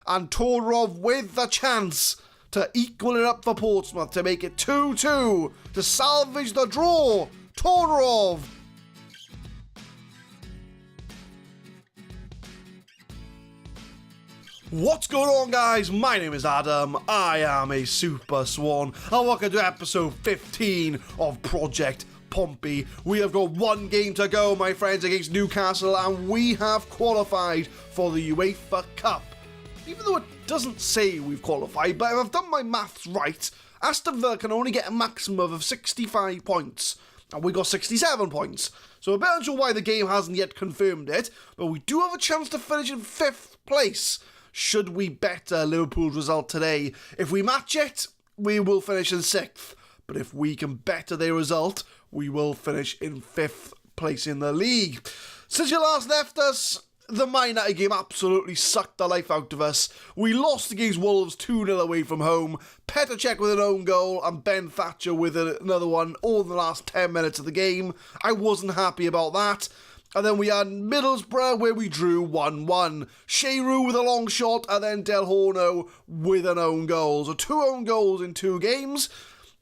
And Todorov with the chance to equal it up for Portsmouth to make it 2-2 to salvage the draw. Todorov. What's going on, guys? My name is Adam. I am a Super Swan, and welcome to episode 15 of Project Pompey. We have got one game to go, my friends, against Newcastle, and we have qualified for the UEFA Cup. Even though it doesn't say we've qualified, but if I've done my maths right, Aston Villa can only get a maximum of 65 points, and we got 67 points. So a bit unsure why the game hasn't yet confirmed it, but we do have a chance to finish in 5th place. Should we better Liverpool's result today? If we match it, we will finish in 6th. But if we can better their result, we will finish in 5th place in the league. Since you last left us, the Man United game absolutely sucked the life out of us. We lost against Wolves 2-0 away from home. Petr Cech with an own goal and Ben Thatcher with another one all in the last 10 minutes of the game. I wasn't happy about that. And then we had Middlesbrough where we drew 1-1. Shearer with a long shot and then Del Horno with an own goal. So 2 own goals in 2 games.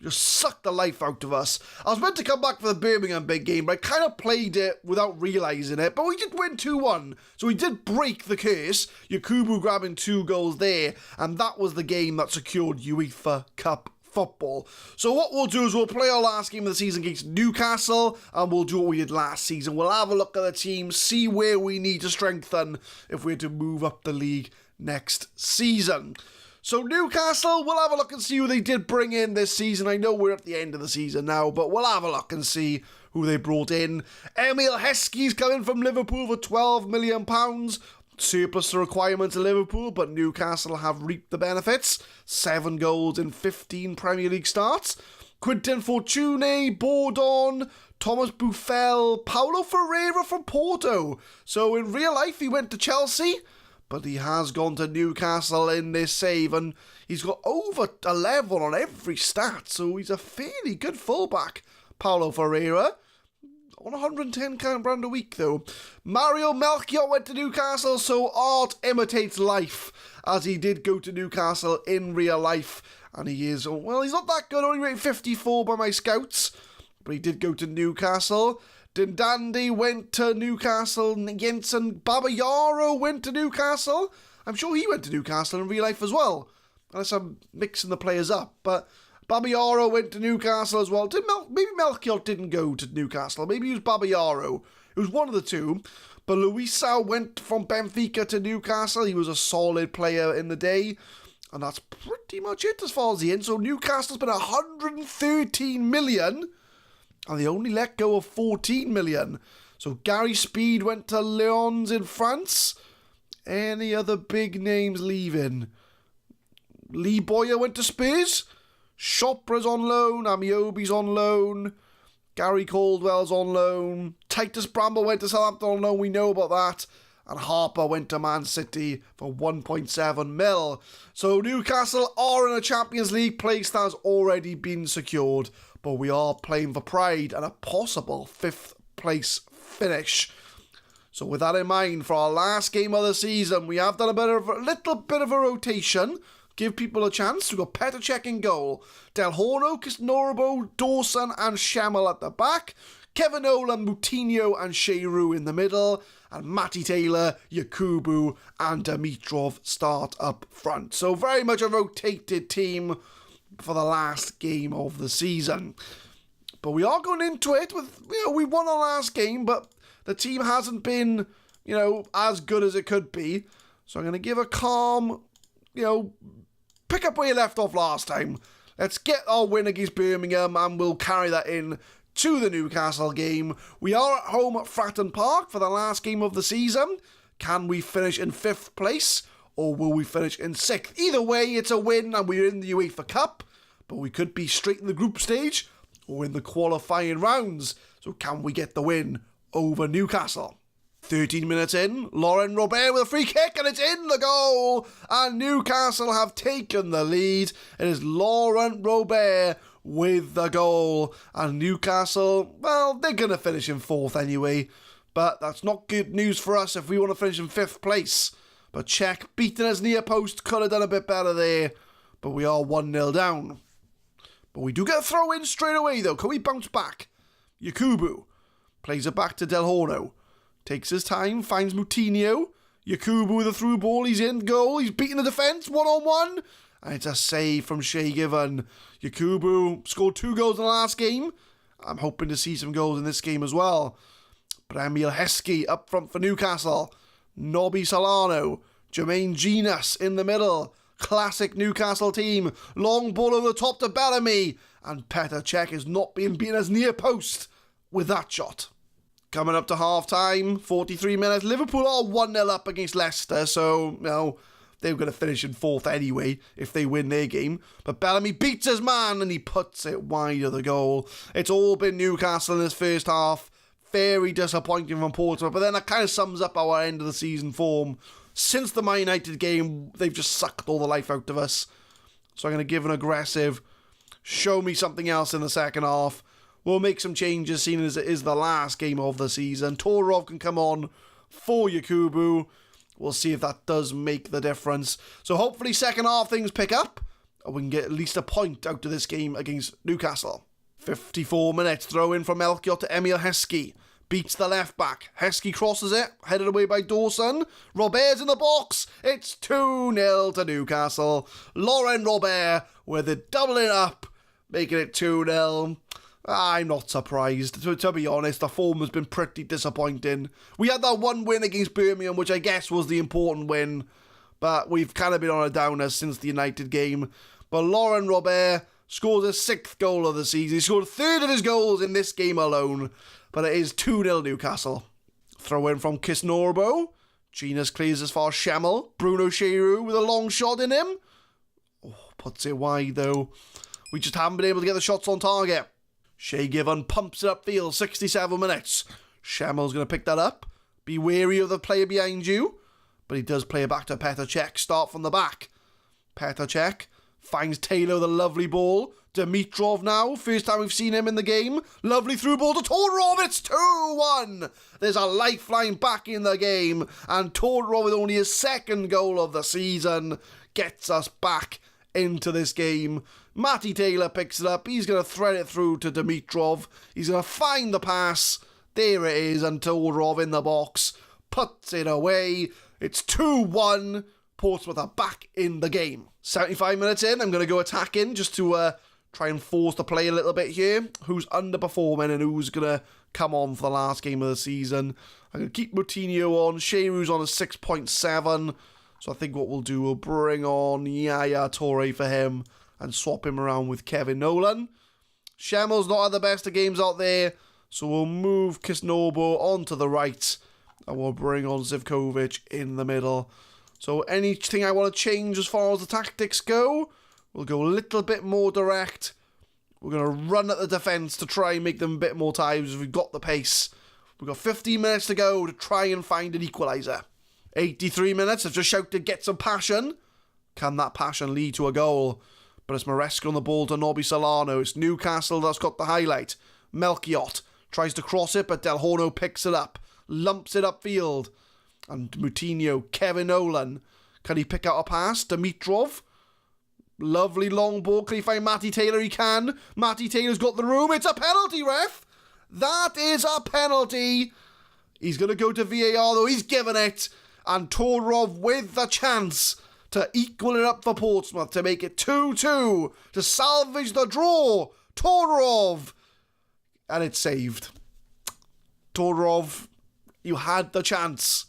Just sucked the life out of us. I was meant to come back for the Birmingham big game, but I kind of played it without realising it. But we did win 2-1. So we did break the curse. Yakubu grabbing 2 goals there. And that was the game that secured UEFA Cup football. So what we'll do is we'll play our last game of the season against Newcastle, and we'll do what we did last season. We'll have a look at the team, see where we need to strengthen if we're to move up the league next season. So Newcastle, we'll have a look and see who they did bring in this season. I know we're at the end of the season now, but we'll have a look and see who they brought in. Emil Heskey's coming from Liverpool for £12 million. Surplus to requirements of Liverpool, but Newcastle have reaped the benefits. 7 goals in 15 Premier League starts. Quinten Fortune, Bordon, Thomas Buffel, Paulo Ferreira from Porto. So in real life he went to Chelsea, but he has gone to Newcastle in this save, and he's got over 11 on every stat, so he's a fairly good fullback, Paulo Ferreira. On 110 grand a week, though. Mario Melchior went to Newcastle, so art imitates life, as he did go to Newcastle in real life. And he is, well, he's not that good, only rated 54 by my scouts, but he did go to Newcastle. Dindandi went to Newcastle. Jensen Babayaro went to Newcastle. I'm sure he went to Newcastle in real life as well, unless I'm mixing the players up, but Babayaro went to Newcastle as well. Maybe Melchior didn't go to Newcastle. Maybe it was Babayaro. It was one of the two. But Luisao went from Benfica to Newcastle. He was a solid player in the day. And that's pretty much it as far as the end. So Newcastle's been 113 million. And they only let go of 14 million. So Gary Speed went to Lyons in France. Any other big names leaving? Lee Boyer went to Spurs. Chopra's on loan, Amiobi's on loan, Gary Caldwell's on loan, Titus Bramble went to Southampton on loan, we know about that, and Harper went to Man City for 1.7 mil. So Newcastle are in a Champions League place that has already been secured, but we are playing for pride and a possible 5th place finish. So with that in mind, for our last game of the season, we have done a little bit of a rotation. Give people a chance. We've got Petr Cech in goal. Del Horno, Kisnorabo, Dawson and Schemmel at the back. Kevin Nolan, Moutinho and Shearer in the middle. And Matty Taylor, Yakubu and Dimitrov start up front. So very much a rotated team for the last game of the season. But we are going into it with, we won our last game, but the team hasn't been, as good as it could be. So I'm going to give a calm, pick up where you left off last time. Let's get our win against Birmingham and we'll carry that in to the Newcastle game. We are at home at Fratton Park for the last game of the season. Can we finish in 5th place or will we finish in 6th? Either way, it's a win and we're in the UEFA Cup, but we could be straight in the group stage or in the qualifying rounds. So can we get the win over Newcastle? 13 minutes in, Laurent Robert with a free kick and it's in the goal, and Newcastle have taken the lead. It is Laurent Robert with the goal, and Newcastle, well, they're going to finish in 4th anyway, but that's not good news for us if we want to finish in 5th place. But Cech beating his near post, could have done a bit better there. But we are 1-0 down. But we do get a throw in straight away though. Can we bounce back? Yakubu plays it back to Del Horno. Takes his time, finds Moutinho. Yakubu with a through ball, he's in goal, he's beating the defence, 1-on-1. And it's a save from Shay Given. Yakubu scored 2 goals in the last game. I'm hoping to see some goals in this game as well. But Emil Heskey up front for Newcastle. Nobby Solano. Jermaine Genus in the middle. Classic Newcastle team. Long ball over the top to Bellamy. And Petr Cech is not being beaten as near post with that shot. Coming up to half-time, 43 minutes. Liverpool are 1-0 up against Leicester, so, they're going to finish in 4th anyway if they win their game. But Bellamy beats his man and he puts it wide of the goal. It's all been Newcastle in this first half. Very disappointing from Portsmouth, but then that kind of sums up our end of the season form. Since the Man United game, they've just sucked all the life out of us. So I'm going to give an aggressive, show me something else in the second half. We'll make some changes, seeing as it is the last game of the season. Todorov can come on for Yakubu. We'll see if that does make the difference. So hopefully second half things pick up and we can get at least a point out of this game against Newcastle. 54 minutes, throw in from Melchior to Emil Heskey. Beats the left back. Heskey crosses it, headed away by Dawson. Robert's in the box. It's 2-0 to Newcastle. Laurent Robert with it doubling up, making it 2-0. I'm not surprised. To be honest, the form has been pretty disappointing. We had that one win against Birmingham, which I guess was the important win, but we've kind of been on a downer since the United game. But Laurent Robert scores his 6th goal of the season. He scored 1/3 of his goals in this game alone, but it is 2-0 Newcastle. Throw in from Kisnorbo. Genus clears as far as Schemmel. Bruno Cheru with a long shot in him. Puts it wide though. We just haven't been able to get the shots on target. Shay Given pumps it upfield, 67 minutes. Schemmel's going to pick that up. Be wary of the player behind you. But he does play it back to Petr Cech. Start from the back. Petr Cech finds Taylor with a lovely ball. Dimitrov now. First time we've seen him in the game. Lovely through ball to Todorov. It's 2-1. There's a lifeline back in the game. And Todorov, with only his 2nd goal of the season, gets us back into this game. Matty Taylor picks it up. He's going to thread it through to Dimitrov. He's going to find the pass. There it is, and Todorov in the box puts it away. It's 2-1. Portsmouth are back in the game. 75 minutes in, I'm going to go attacking just to try and force the play a little bit here. Who's underperforming and who's going to come on for the last game of the season. I'm going to keep Moutinho on. Sheru's on a 6.7. So I think what we'll do, we'll bring on Yaya Toure for him and swap him around with Kevin Nolan. Schemmel's not had the best of games out there, so we'll move Kisnorbo onto the right and we'll bring on Zivkovic in the middle. So anything I want to change as far as the tactics go, we'll go a little bit more direct. We're going to run at the defence to try and make them a bit more times. We've got the pace. We've got 15 minutes to go to try and find an equaliser. 83 minutes, I've just shouted, get some passion. Can that passion lead to a goal? But it's Maresca on the ball to Nobby Solano. It's Newcastle that's got the highlight. Melchior tries to cross it, but Del Horno picks it up. Lumps it upfield. And Moutinho, Kevin Nolan. Can he pick out a pass? Dimitrov. Lovely long ball. Can he find Matty Taylor? He can. Matty Taylor's got the room. It's a penalty, ref. That is a penalty. He's going to go to VAR, though. He's given it. And Todorov with the chance to equal it up for Portsmouth, to make it 2-2, to salvage the draw. Todorov. And it's saved. Todorov, you had the chance.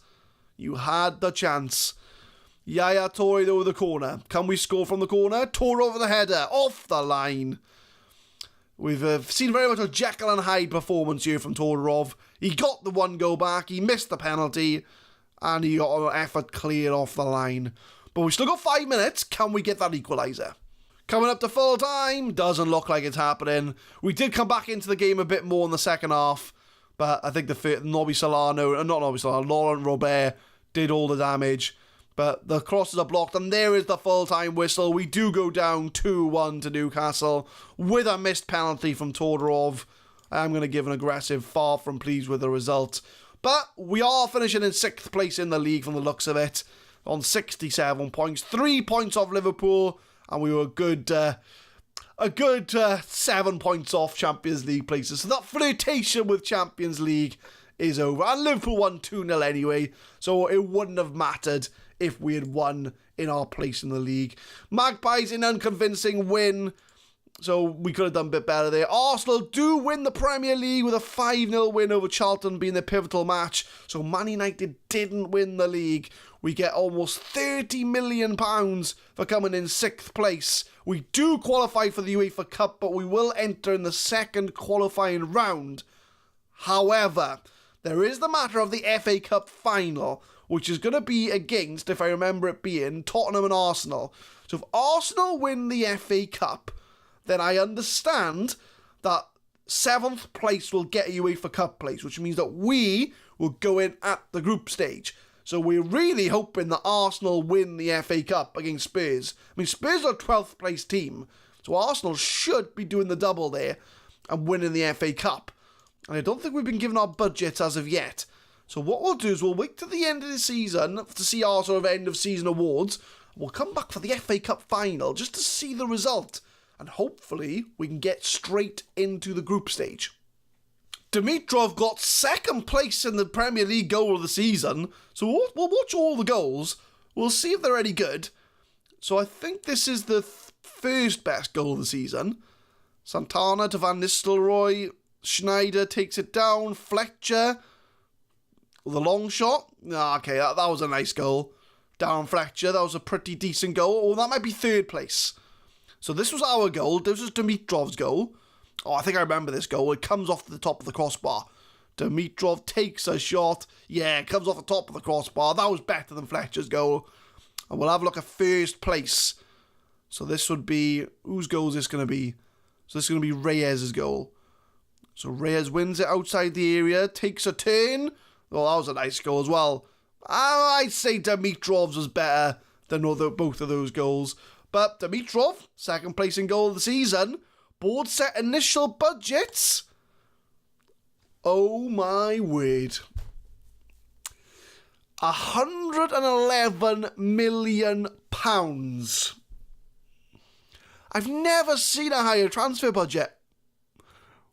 You had the chance. Yaya Toure though with the corner. Can we score from the corner? Todorov with the header. Off the line. We've seen very much a Jekyll and Hyde performance here from Todorov. He got the 1 goal back. He missed the penalty. And he got an effort cleared off the line. But we've still got 5 minutes. Can we get that equaliser? Coming up to full time. Doesn't look like it's happening. We did come back into the game a bit more in the second half. But I think Laurent Robert did all the damage. But the crosses are blocked. And there is the full-time whistle. We do go down 2-1 to Newcastle with a missed penalty from Todorov. I'm going to give an aggressive, far from pleased with the result. But we are finishing in 6th place in the league from the looks of it. on 67 points, 3 points off Liverpool, and we were a good 7 points off Champions League places. So that flirtation with Champions League is over. And Liverpool won 2-0 anyway, so it wouldn't have mattered if we had won in our place in the league. Magpies, an unconvincing win, so we could have done a bit better there. Arsenal do win the Premier League with a 5-0 win over Charlton being the pivotal match. So Man United didn't win the league. We get almost £30 million for coming in 6th place. We do qualify for the UEFA Cup, but we will enter in the second qualifying round. However, there is the matter of the FA Cup final, which is going to be against, if I remember it being, Tottenham and Arsenal. So if Arsenal win the FA Cup, then I understand that 7th place will get a UEFA Cup place, which means that we will go in at the group stage. So we're really hoping that Arsenal win the FA Cup against Spurs. I mean, Spurs are a 12th place team, so Arsenal should be doing the double there and winning the FA Cup. And I don't think we've been given our budgets as of yet. So what we'll do is we'll wait till the end of the season to see our sort of end of season awards. We'll come back for the FA Cup final just to see the result. And hopefully we can get straight into the group stage. Dimitrov got 2nd place in the Premier League goal of the season. So we'll watch all the goals. We'll see if they're any good. So I think this is the first best goal of the season. Santana to Van Nistelrooy. Schneider takes it down. Fletcher. The long shot. Okay, that was a nice goal. Darren Fletcher, that was a pretty decent goal. Oh, that might be 3rd place. So this was our goal. This was Dimitrov's goal. Oh, I think I remember this goal. It comes off the top of the crossbar. Dimitrov takes a shot. Yeah, it comes off the top of the crossbar. That was better than Fletcher's goal. And we'll have a look at 1st place. So this would be... Whose goal is this going to be? So this is going to be Reyes' goal. So Reyes wins it outside the area. Takes a turn. Well, that was a nice goal as well. I'd say Dimitrov's was better than both of those goals. But Dimitrov, 2nd place in goal of the season. Board set initial budgets. Oh my word. £111 million. I've never seen a higher transfer budget.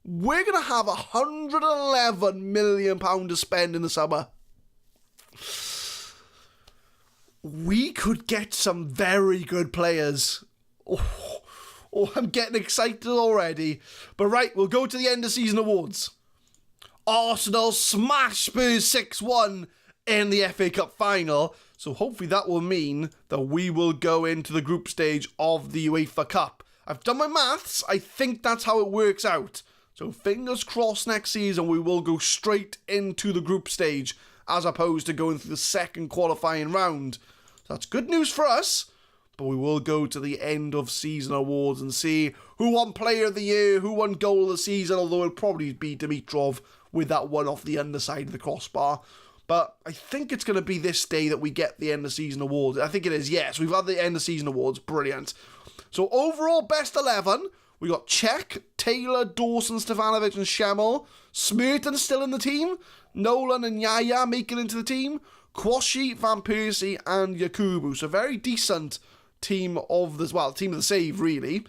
We're going to have £111 million to spend in the summer. We could get some very good players. Oh, I'm getting excited already. But right, we'll go to the end of season awards. Arsenal smash Spurs 6-1 in the FA Cup final. So hopefully that will mean that we will go into the group stage of the UEFA Cup. I've done my maths. I think that's how it works out. So fingers crossed next season we will go straight into the group stage as opposed to going through the second qualifying round. So that's good news for us, but we will go to the end of season awards and see who won player of the year, who won goal of the season, although it'll probably be Dimitrov with that one off the underside of the crossbar. But I think it's going to be this day that we get the end of season awards. I think it is, yes. We've had the end of season awards. Brilliant. So overall best 11... We got Cech, Taylor, Dawson, Stefanovic and Schemmel. Smerton still in the team. Nolan and Yaya making into the team. Kwashi, Van Persie and Yakubu. So very decent team of the, team of the save really.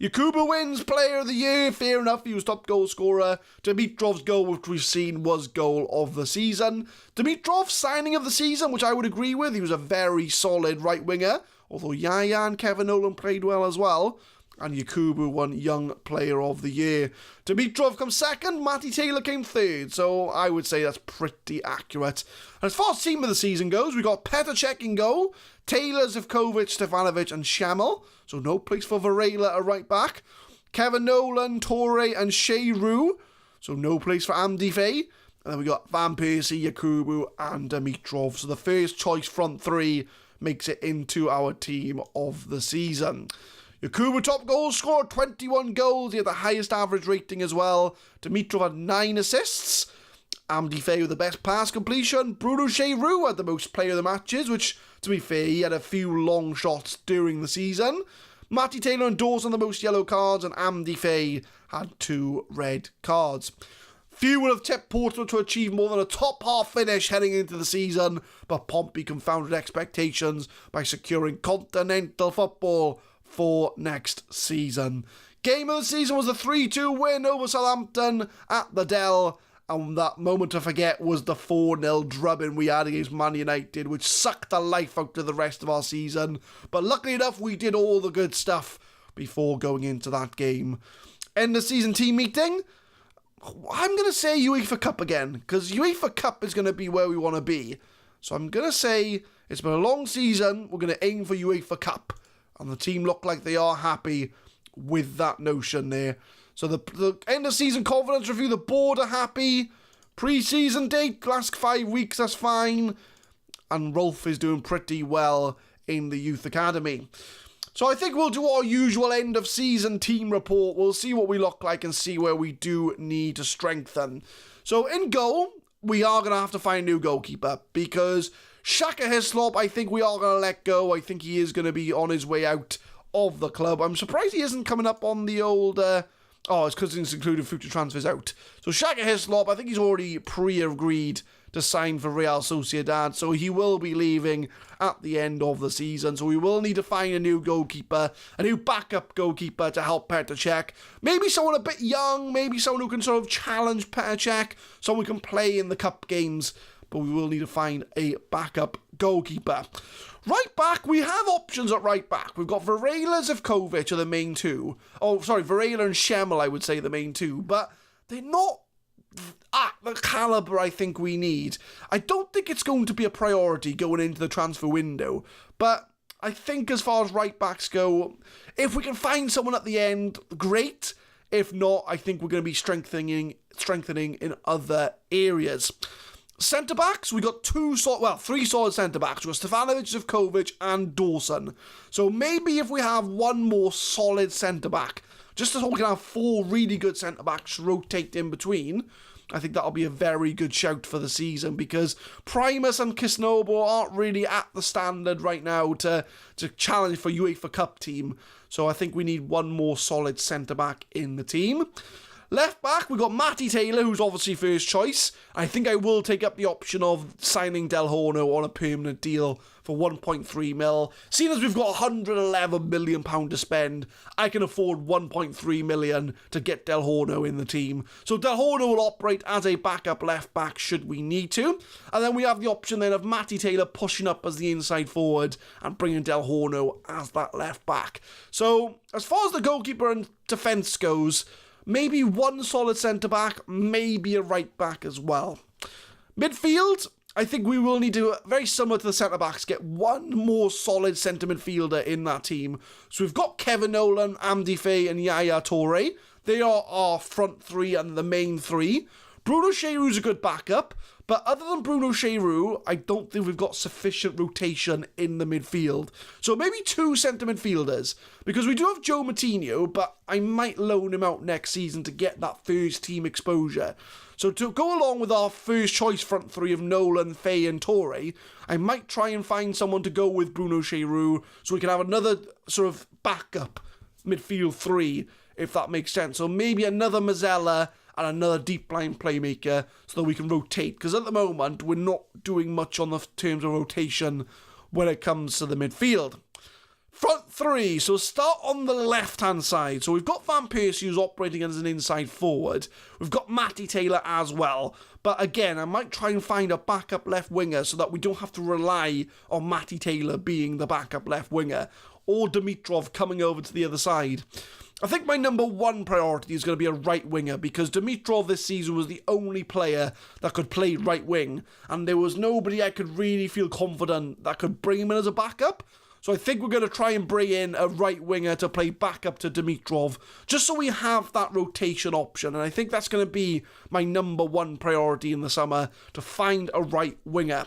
Yakubu wins player of the year. Fair enough, he was top goal scorer. Dimitrov's goal, which we've seen, was goal of the season. Dimitrov, signing of the season, which I would agree with. He was a very solid right winger. Although Yaya and Kevin Nolan played well as well. And Yakubu won Young Player of the Year. Dimitrov comes 2nd, Matty Taylor came 3rd, so I would say that's pretty accurate. And as far as team of the season goes, we got Petr Cech in goal, Taylor, Zivkovic, Stefanovic and Schemmel, so no place for Varela at right back. Kevin Nolan, Torre and Shea Rue, so no place for Andy Fay. And then we got Van Persie, Yakubu and Dimitrov, so the first choice front 3 makes it into our team of the season. Yakubu top goal scorer, 21 goals. He had the highest average rating as well. Dimitrov had 9 assists. Amdi Faye with the best pass completion. Bruno Cheroux had the most player of the matches, which, to be fair, he had a few long shots during the season. Matty Taylor and Dawson the most yellow cards, and Amdi Faye had 2 red cards. Few would have tipped Portsmouth to achieve more than a top half finish heading into the season, but Pompey confounded expectations by securing continental football for next season. Game of the season was a 3-2 win over Southampton at the Dell, and that moment to forget was the 4-0 drubbing we had against Man United, which sucked the life out of the rest of our season. But luckily enough, we did all the good stuff before going into that game. End of season team meeting, I'm going to say UEFA Cup again, because UEFA Cup is going to be where we want to be. So I'm going to say it's been a long season, we're going to aim for UEFA Cup. And the team look like they are happy with that notion there. So the end of season confidence review, the board are happy. Pre-season date, last 5 weeks, that's fine. And Rolf is doing pretty well in the youth academy. So I think we'll do our usual end of season team report. We'll see what we look like and see where we do need to strengthen. So in goal, we are going to have to find a new goalkeeper because Shaka Hislop, I think we are going to let go. I think he is going to be on his way out of the club. I'm surprised he isn't coming up on the old... it's because it's included future transfers out. So Shaka Hislop, I think he's already pre-agreed to sign for Real Sociedad, so he will be leaving at the end of the season. So we will need to find a new goalkeeper, a new backup goalkeeper to help Petr Cech. Maybe someone a bit young, maybe someone who can sort of challenge Petr Cech, someone who can play in the cup games, but we will need to find a backup goalkeeper. Right back, we have options at right back. We've got Varela, Zivkovic are the main two. Varela and Schemmel, I would say, the main two, but they're not at the calibre I think we need. I don't think it's going to be a priority going into the transfer window, but I think as far as right backs go, if we can find someone at the end, great. If not, I think we're going to be strengthening in other areas. Centre-backs, we got three solid centre-backs. We've got Stefanovic, Zivkovic and Dawson. So maybe if we have one more solid centre-back, just so we can have 4 really good centre-backs rotate in between, I think that'll be a very good shout for the season because Primus and Kisnobo aren't really at the standard right now to challenge for UEFA Cup team. So I think we need one more solid centre-back in the team. Left back, we've got Matty Taylor, who's obviously first choice. I think I will take up the option of signing Del Horno on a permanent deal for 1.3 mil. Seeing as we've got £111 million to spend, I can afford 1.3 million to get Del Horno in the team. So Del Horno will operate as a backup left back should we need to. And then we have the option then of Matty Taylor pushing up as the inside forward and bringing Del Horno as that left back. So as far as the goalkeeper and defence goes, maybe one solid centre-back, maybe a right-back as well. Midfield, I think we will need to, very similar to the centre-backs, get one more solid centre midfielder in that team. So we've got Kevin Nolan, Amdi Faye and Yaya Toure. They are our front three and the main three. Bruno Cheroux's a good backup, but other than Bruno Cheroux, I don't think we've got sufficient rotation in the midfield. So maybe 2 centre midfielders, because we do have Joe Moutinho, but I might loan him out next season to get that first team exposure. So to go along with our first choice front three of Nolan, Faye and Toure, I might try and find someone to go with Bruno Cheroux so we can have another sort of backup midfield 3, if that makes sense. So maybe another Mazzella and another deep line playmaker so that we can rotate. Because at the moment, we're not doing much on the terms of rotation when it comes to the midfield. Front 3, so start on the left-hand side. So we've got Van Persie who's operating as an inside forward. We've got Matty Taylor as well. But again, I might try and find a backup left winger so that we don't have to rely on Matty Taylor being the backup left winger or Dimitrov coming over to the other side. I think my number 1 priority is going to be a right winger because Dimitrov this season was the only player that could play right wing and there was nobody I could really feel confident that could bring him in as a backup. So I think we're going to try and bring in a right winger to play backup to Dimitrov just so we have that rotation option, and I think that's going to be my number 1 priority in the summer, to find a right winger.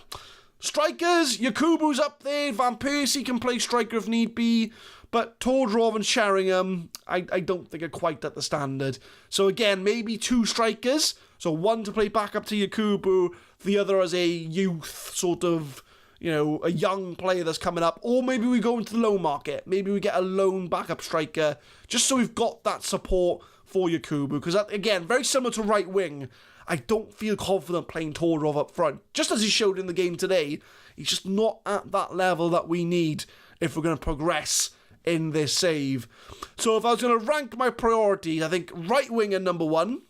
Strikers, Yakubu's up there, Van Persie can play striker if need be, but Todorov and Sheringham, I don't think are quite at the standard. So again, maybe 2 strikers, so one to play backup to Yakubu, the other as a youth sort of, a young player that's coming up, or maybe we go into the loan market, maybe we get a loan backup striker, just so we've got that support for Yakubu, because again, very similar to right wing, I don't feel confident playing Todorov up front. Just as he showed in the game today, he's just not at that level that we need if we're going to progress in this save. So if I was going to rank my priorities, I think right winger number 1,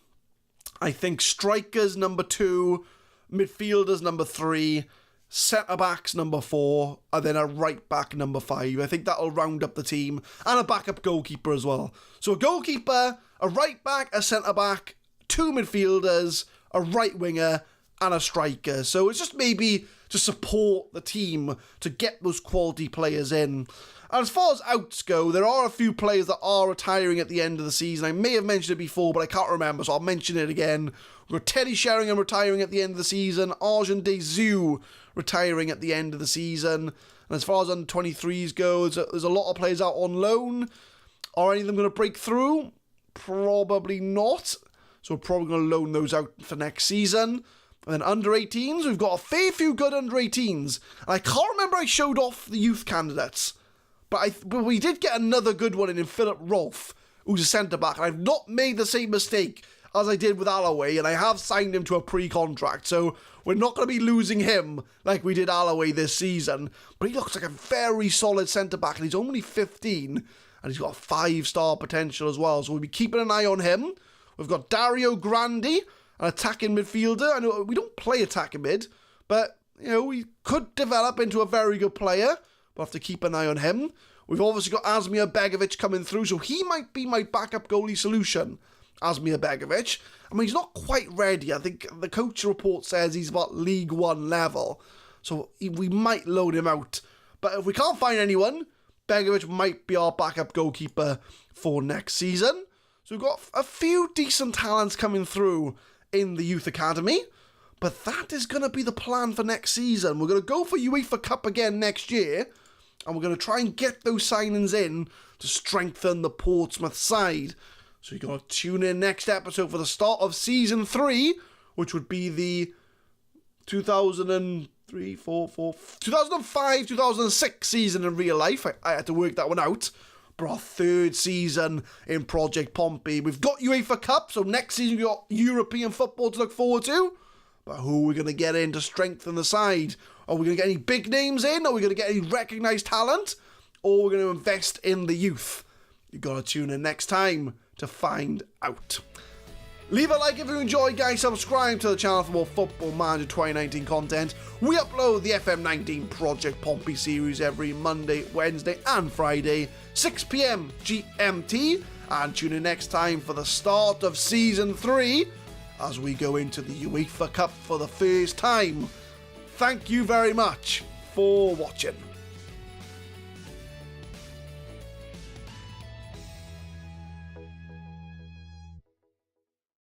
I think strikers number 2, midfielders number 3, centre-backs number 4, and then a right-back number 5. I think that'll round up the team, and a backup goalkeeper as well. So a goalkeeper, a right-back, a centre-back, 2 midfielders, a right-winger, and a striker. So it's just maybe to support the team to get those quality players in. And as far as outs go, there are a few players that are retiring at the end of the season. I may have mentioned it before, but I can't remember, so I'll mention it again. We've got Teddy Sheringham retiring at the end of the season, Arjun Dezu retiring at the end of the season. And as far as under 23s goes, there's a lot of players out on loan. Are any of them going to break through? Probably not. So we're probably going to loan those out for next season. And then under 18s, we've got a fair few good under 18s. And I can't remember I showed off the youth candidates. But we did get another good one in Philip Rolfe, who's a centre-back. And I've not made the same mistake as I did with Alloway, and I have signed him to a pre-contract. So we're not going to be losing him like we did Alloway this season. But he looks like a very solid centre-back, and he's only 15, and he's got a 5-star potential as well. So we'll be keeping an eye on him. We've got Dario Grandi, an attacking midfielder. I know we don't play attacking mid, but we could develop into a very good player. We'll have to keep an eye on him. We've obviously got Asmir Begovic coming through, so he might be my backup goalie solution. Asmir Begovic. I mean, he's not quite ready. I think the coach report says he's about League 1 level, so we might load him out. But if we can't find anyone, Begovic might be our backup goalkeeper for next season. So we've got a few decent talents coming through in the youth academy, but that is going to be the plan for next season. We're going to go for UEFA Cup again next year, and we're going to try and get those signings in to strengthen the Portsmouth side. So you've got to tune in next episode for the start of Season 3, which would be the 2005-2006 season in real life. I had to work that one out. But our 3rd season in Project Pompey. We've got UEFA Cup, so next season we've got European football to look forward to. But who are we going to get in to strengthen the side? Are we going to get any big names in? Are we going to get any recognised talent? Or are we going to invest in the youth? You've got to tune in next time to find out. Leave a like if you enjoyed, guys. Subscribe to the channel for more Football Manager 2019 content. We upload the FM19 Project Pompey series every Monday, Wednesday and Friday, 6 PM GMT. And tune in next time for the start of Season 3 as we go into the UEFA Cup for the first time. Thank you very much for watching.